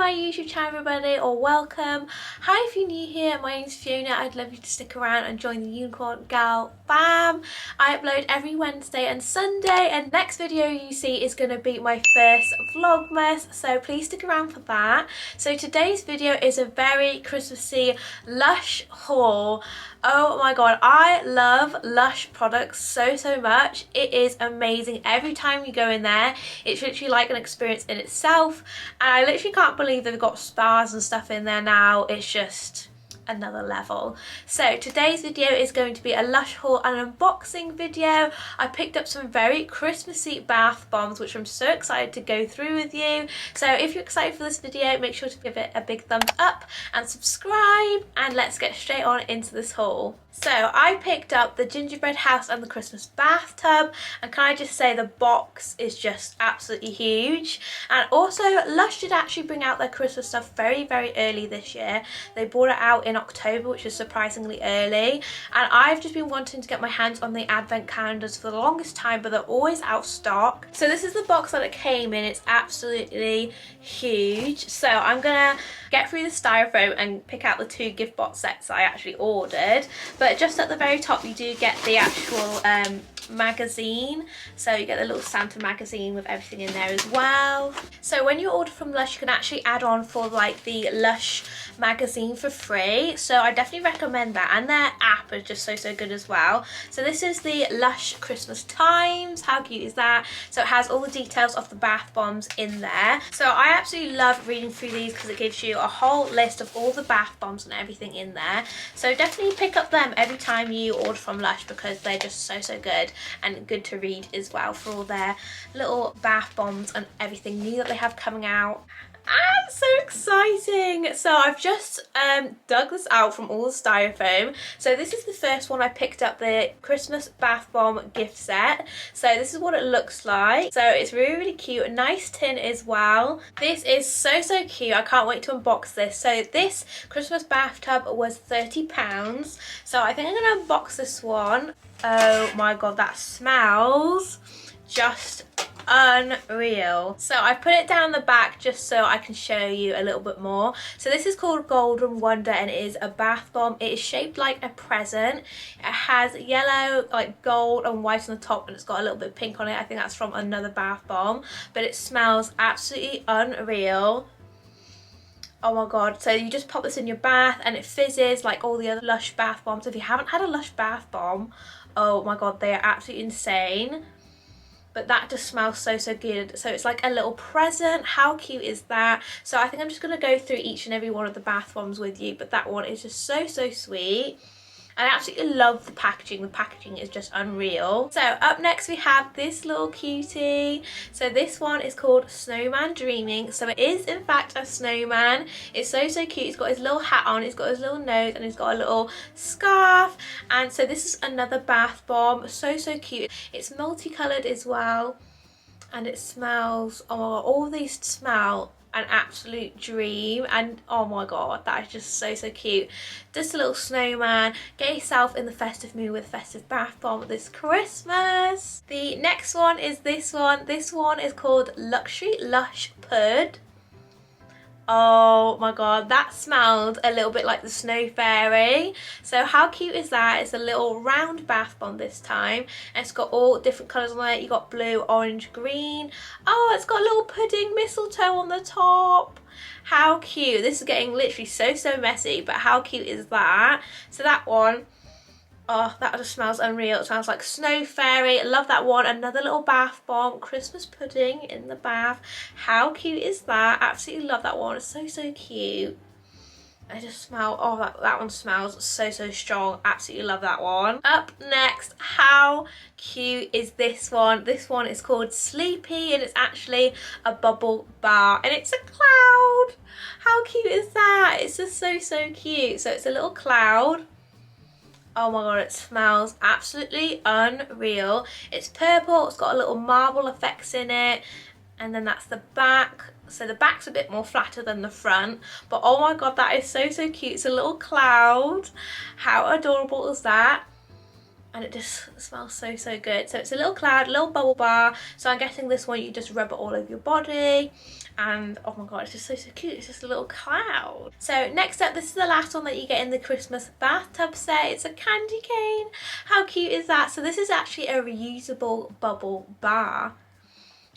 my YouTube channel everybody, or welcome. Hi if you're new here, my name's Fiona. I'd love you to stick around and join the Unicorn Gal fam. I upload every Wednesday and Sunday, and next video you see is going to be my first vlogmas, so please stick around for that. So today's video is a very Christmassy Lush haul. Oh my god, I love Lush products so much. It is amazing. Every time you go in there, it's literally like an experience in itself, and I literally can't believe they've got spas and stuff in there now. It's just another level. So today's video is going to be a Lush haul and unboxing video. I picked up some very Christmassy bath bombs, which I'm so excited to go through with you. So if you're excited for this video, make sure to give it a big thumbs up and subscribe, and let's get straight on into this haul. So I picked up the Gingerbread house and the Christmas bathtub, and can I just say the box is just absolutely huge. And also Lush did actually bring out their Christmas stuff very early this year. They brought it out in October, which is surprisingly early, and I've just been wanting to get my hands on the advent calendars for the longest time, but they're always out of stock. So this is the box that it came in. It's absolutely huge. So I'm gonna get through the styrofoam and pick out the two gift box sets I actually ordered. But just at the very top you do get the actual magazine, so you get the little Santa magazine with everything in there as well. So when you order from Lush, you can actually add on for like the Lush magazine for free, so I definitely recommend that, and their app is just so good as well. So this is the Lush Christmas Times. How cute is that? So it has all the details of the bath bombs in there. So I absolutely love reading through these because it gives you a whole list of all the bath bombs and everything in there. So definitely pick up them every time you order from Lush because they're just so good and good to read as well, for all their little bath bombs and everything new that they have coming out. Ah, so exciting! So I've just dug this out from all the styrofoam. So this is the first one I picked up, the Christmas bath bomb gift set. So this is what it looks like. So it's really cute, a nice tin as well. This is so cute. I can't wait to unbox this. So this Christmas bathtub was £30. So I think I'm gonna unbox this one. Oh my god, that smells just unreal. So I put it down the back just so I can show you a little bit more. So this is called Golden Wonder, and it is a bath bomb. It is shaped like a present. It has yellow, like gold and white on the top, and it's got a little bit of pink on it. I think that's from another bath bomb, but it smells absolutely unreal. Oh my god, so you just pop this in your bath and it fizzes like all the other Lush bath bombs. If you haven't had a Lush bath bomb, oh my god, they are absolutely insane. But that just smells so good. So it's like a little present. How cute is that? So I think I'm just going to go through each and every one of the bath bombs with you, but that one is just so sweet. And I absolutely love the packaging. The packaging is just unreal. So up next we have this little cutie. So this one is called Snowman Dreaming. So it is in fact a snowman. It's so cute. He's got his little hat on, he's got his little nose, and he's got a little scarf. And so this is another bath bomb. So cute. It's multicolored as well, and it smells, oh my god, all these smell an absolute dream. And oh my god, that is just so cute. Just a little snowman. Get yourself in the festive mood with festive bath bomb this Christmas. The next one is this one. This one is called Luxury Lush Pud. Oh my god, that smelled a little bit like the Snow Fairy. So how cute is that? It's a little round bath bomb this time, and it's got all different colours on it. You got blue, orange, green. Oh, it's got a little pudding mistletoe on the top. How cute. This is getting literally so messy, but how cute is that? So that one, oh, that just smells unreal. It smells like Snow Fairy. I love that one. Another little bath bomb, Christmas pudding in the bath. How cute is that? Absolutely love that one. It's so cute. I just smell, oh, that one smells so strong. Absolutely love that one. Up next, how cute is this one? This one is called Sleepy, and it's actually a bubble bar, and it's a cloud. How cute is that? It's just so cute. So it's a little cloud. Oh my god, it smells absolutely unreal. It's purple, it's got a little marble effects in it, and then that's the back. So the back's a bit more flatter than the front, but oh my god, that is so cute. It's a little cloud. How adorable is that? and it just smells so, so good. So it's a little cloud, a little bubble bar. So I'm guessing this one you just rub it all over your body, and oh my god, it's just so, so cute. It's just a little cloud. So next up, this is the last one that you get in the Christmas bathtub set. It's a candy cane. How cute is that? So this is actually a reusable bubble bar,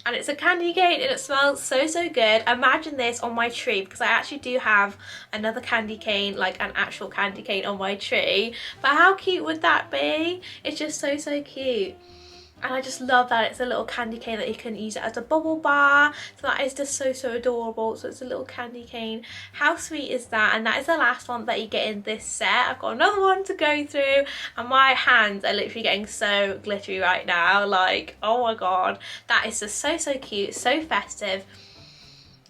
and it's a candy cane, and it smells so, so good. Imagine this on my tree, because I actually do have another candy cane, like an actual candy cane on my tree. But how cute would that be? It's just so, so cute. And I just love that it's a little candy cane that you can use it as a bubble bar. So that is just so, so adorable. So it's a little candy cane. How sweet is that? And that is the last one that you get in this set. I've got another one to go through, and my hands are literally getting so glittery right now. Like, oh my god. That is just so, so cute, so festive,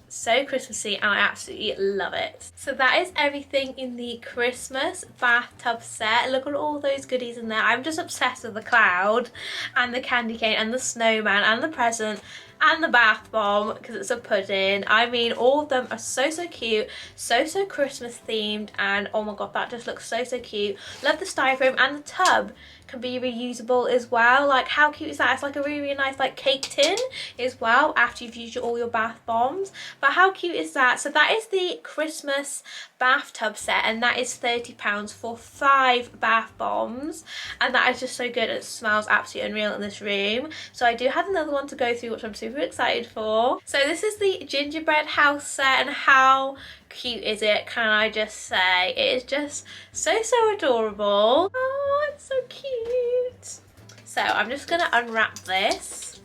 so Christmassy, and I absolutely love it. So that is everything in the Christmas bathtub set. Look at all those goodies in there. I'm just obsessed with the cloud and the candy cane and the snowman and the present and the bath bomb, because it's a pudding. I mean, all of them are so, so cute, so, so Christmas themed, and oh my god, that just looks so, so cute. Love the styrofoam, and the tub can be reusable as well. Like, how cute is that? It's like a really, really nice like cake tin as well after you've used all your bath bombs. But how cute is that? So that is the Christmas bathtub set, and that is £30 for 5 bath bombs, and that is just so good. It smells absolutely unreal in this room. So I do have another one to go through, which I'm super excited for. So this is the gingerbread house set, and how cute is it? Can I just say, it is just so, so adorable. Oh, it's so cute. So I'm just gonna unwrap this.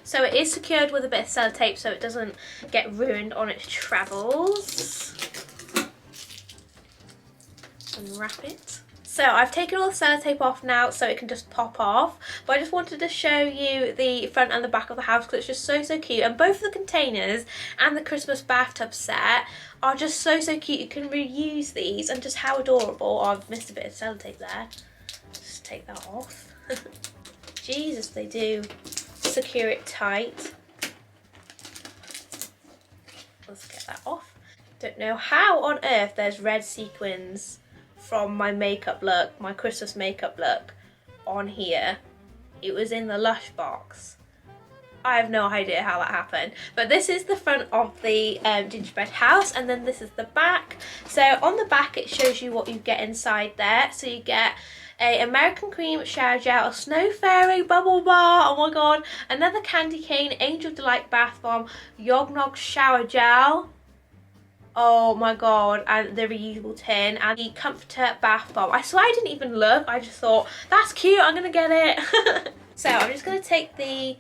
So it is secured with a bit of sellotape so it doesn't get ruined on its travels. Unwrap it. So I've taken all the sellotape off now so it can just pop off, but I just wanted to show you the front and the back of the house because it's just so, so cute. And both the containers and the Christmas bathtub set are just so, so cute. You can reuse these, and just how adorable. Oh, I've missed a bit of sellotape there. Just take that off. Jesus, they do secure it tight. Let's get that off. Don't know how on earth there's red sequins from my makeup look, my Christmas makeup look, on here. It was in the Lush box. I have no idea how that happened. But this is the front of the gingerbread house, and then this is the back. So on the back it shows you what you get inside there. So you get a American cream shower gel, a snow fairy bubble bar, oh my god, another candy cane, angel delight bath bomb, yognog shower gel, oh my god, and the reusable tin, and the comforter bath bomb. I swear I didn't even look, I just thought, that's cute, I'm gonna get it. So I'm just gonna take the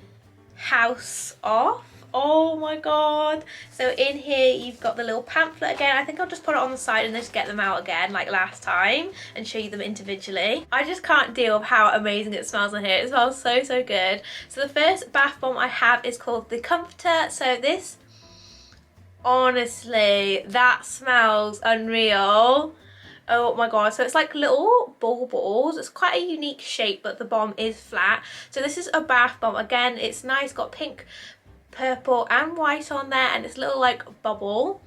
house off. Oh my god. So in here you've got the little pamphlet again. I think I'll just put it on the side and just get them out again like last time and show you them individually. I just can't deal with how amazing it smells in here. It smells so, so good. So the first bath bomb I have is called the Comforter. So this, honestly, that smells unreal. Oh my god, so it's like little balls. It's quite a unique shape, but the bomb is flat. So this is a bath bomb. Again, it's nice, got pink, purple and white on there, and it's a little like bubble.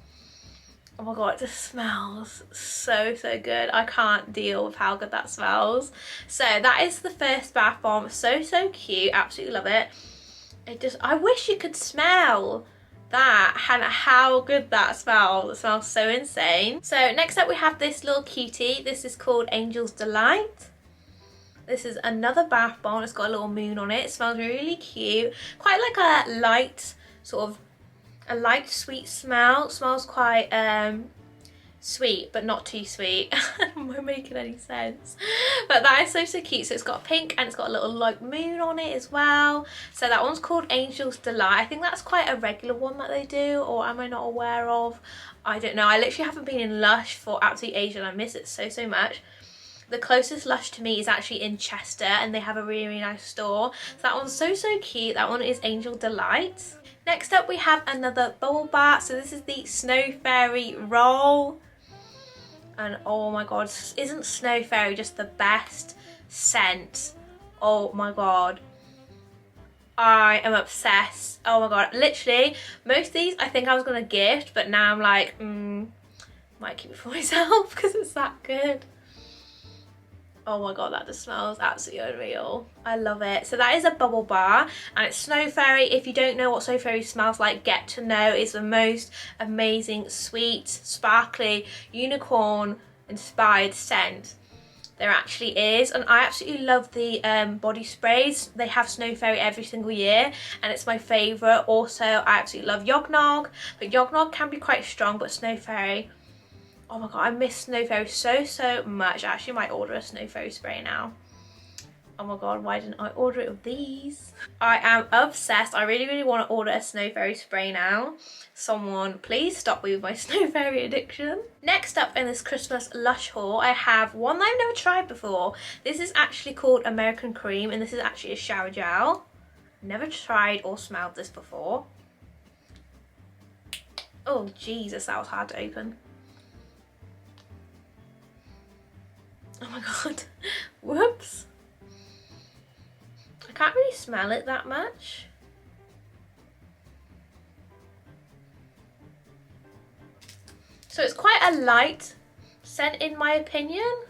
Oh my god, it just smells so, so good. I can't deal with how good that smells. So that is the first bath bomb. So, so cute. Absolutely love it. It just, I wish you could smell that and how good that smells. It smells so insane. So next up we have this little cutie. This is called Angel's Delight. This is another bath bomb. It's got a little moon on it. It smells really cute. Quite like a light, sort of a light sweet smell. It smells quite sweet, but not too sweet. Am I making any sense? But that is so, so cute. So it's got pink and it's got a little like moon on it as well. So that one's called Angel's Delight. I think that's quite a regular one that they do, or am I not aware of? I don't know. I literally haven't been in Lush for absolutely ages and I miss it so, so much. The closest Lush to me is actually in Chester, and they have a really, really nice store. So that one's so, so cute. That one is Angel Delight. Next up we have another bubble bar. So this is the Snow Fairy Roll. And oh my god, isn't Snow Fairy just the best scent? Oh my god. I am obsessed. Oh my god. Literally, most of these I think I was going to gift, but now I'm like, might keep it for myself because it's that good. Oh my god, that just smells absolutely unreal. I love it. So that is a bubble bar, and it's Snow Fairy. If you don't know what Snow Fairy smells like, get to know. It's the most amazing, sweet, sparkly, unicorn inspired scent there actually is. And I absolutely love the body sprays. They have Snow Fairy every single year, and it's my favourite. Also, I absolutely love Yognog, but Yognog can be quite strong, but Snow Fairy, oh my god, I miss Snow Fairy so much. I actually might order a Snow Fairy spray now. Oh my god, why didn't I order it with these? I am obsessed. I really want to order a Snow Fairy spray now. Someone please stop me with my Snow Fairy addiction. Next up in this Christmas Lush haul, I have one that I've never tried before. This is actually called American Cream, and this is actually a shower gel. Never tried or smelled this before. Oh Jesus, that was hard to open. Oh my god. Whoops. I can't really smell it that much. So it's quite a light scent in my opinion.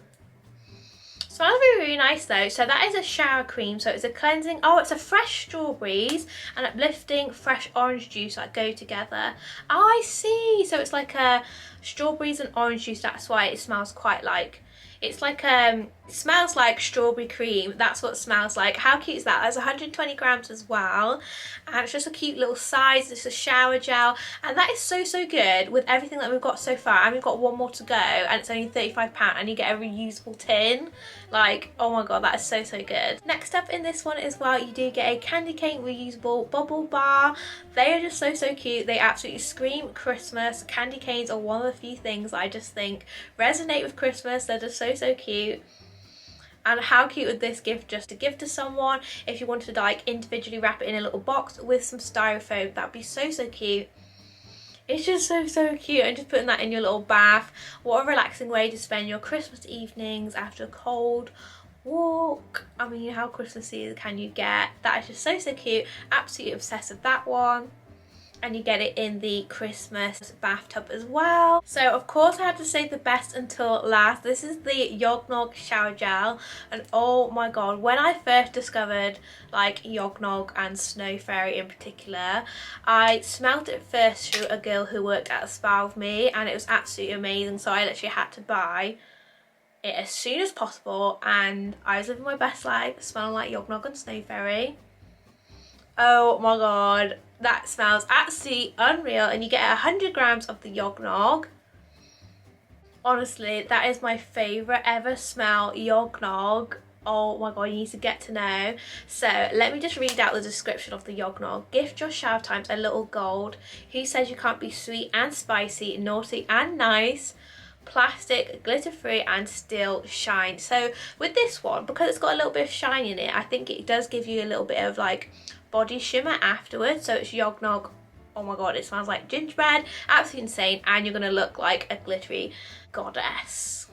Smells really nice though. So that is a shower cream. So it's a cleansing, oh, it's a fresh strawberries and uplifting fresh orange juice that go together. Oh, I see. So it's like a strawberries and orange juice. That's why it smells quite like, it's like it smells like strawberry cream. That's what it smells like. How cute is that? There's 120 grams as well, and it's just a cute little size. It's a shower gel, and that is so good with everything that we've got so far, and we've got one more to go, and it's only £35, and you get a reusable tin. Like, oh my god, that is so good. Next up in this one as well, you do get a candy cane reusable bubble bar. They are just so cute. They absolutely scream Christmas. Candy canes are one of the few things that I just think resonate with Christmas. They're just so cute. And how cute would this gift just to give to someone if you wanted to like individually wrap it in a little box with some styrofoam? That'd be so cute. It's just so cute, and just putting that in your little bath. What a relaxing way to spend your Christmas evenings after a cold walk. I mean, how Christmassy can you get? That is just so cute. Absolutely obsessed with that one. And you get it in the Christmas bathtub as well. So of course I had to save the best until last. This is the Yognog shower gel, and oh my god, when I first discovered like Yognog and Snow Fairy in particular, I smelt it first through a girl who worked at a spa with me, and it was absolutely amazing. So I literally had to buy it as soon as possible, and I was living my best life smelling like Yognog and Snow Fairy. Oh my god, that smells absolutely unreal, and you get 100 grams of the Yognog. Honestly, that is my favourite ever smell, Yognog. Oh my god, you need to get to know. So let me just read out the description of the Yognog. Gift your shower times a little gold. Who says you can't be sweet and spicy, naughty and nice, plastic, glitter free and still shine? So with this one, because it's got a little bit of shine in it, I think it does give you a little bit of like body shimmer afterwards. So it's Yognog. Oh my god, it smells like gingerbread, absolutely insane, and you're gonna look like a glittery goddess.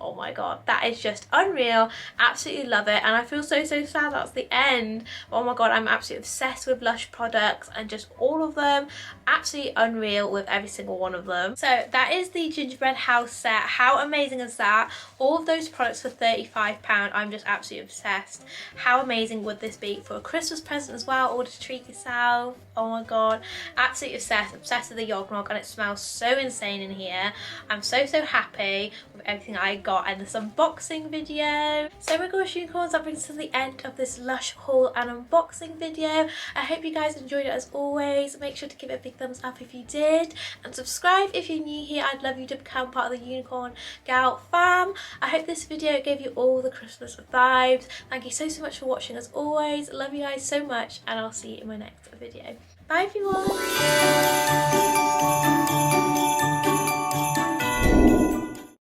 Oh my god, that is just unreal. Absolutely love it, and I feel so sad that's the end. Oh my god, I'm absolutely obsessed with Lush products, and just all of them absolutely unreal with every single one of them. So that is the gingerbread house set. How amazing is that? All of those products for £35. I'm just absolutely obsessed. How amazing would this be for a Christmas present as well, or to treat yourself? Oh my god, absolutely obsessed with the Yognog, and it smells so insane in here. I'm so happy with everything I got and this unboxing video. So my gosh unicorns, that brings us to the end of this Lush haul and unboxing video. I hope you guys enjoyed it as always. Make sure to give it a big thumbs up if you did, and subscribe if you're new here. I'd love you to become part of the Unicorn Gal fam. I hope this video gave you all the Christmas vibes. Thank you so much for watching as always. Love you guys so much, and I'll see you in my next video. Bye everyone.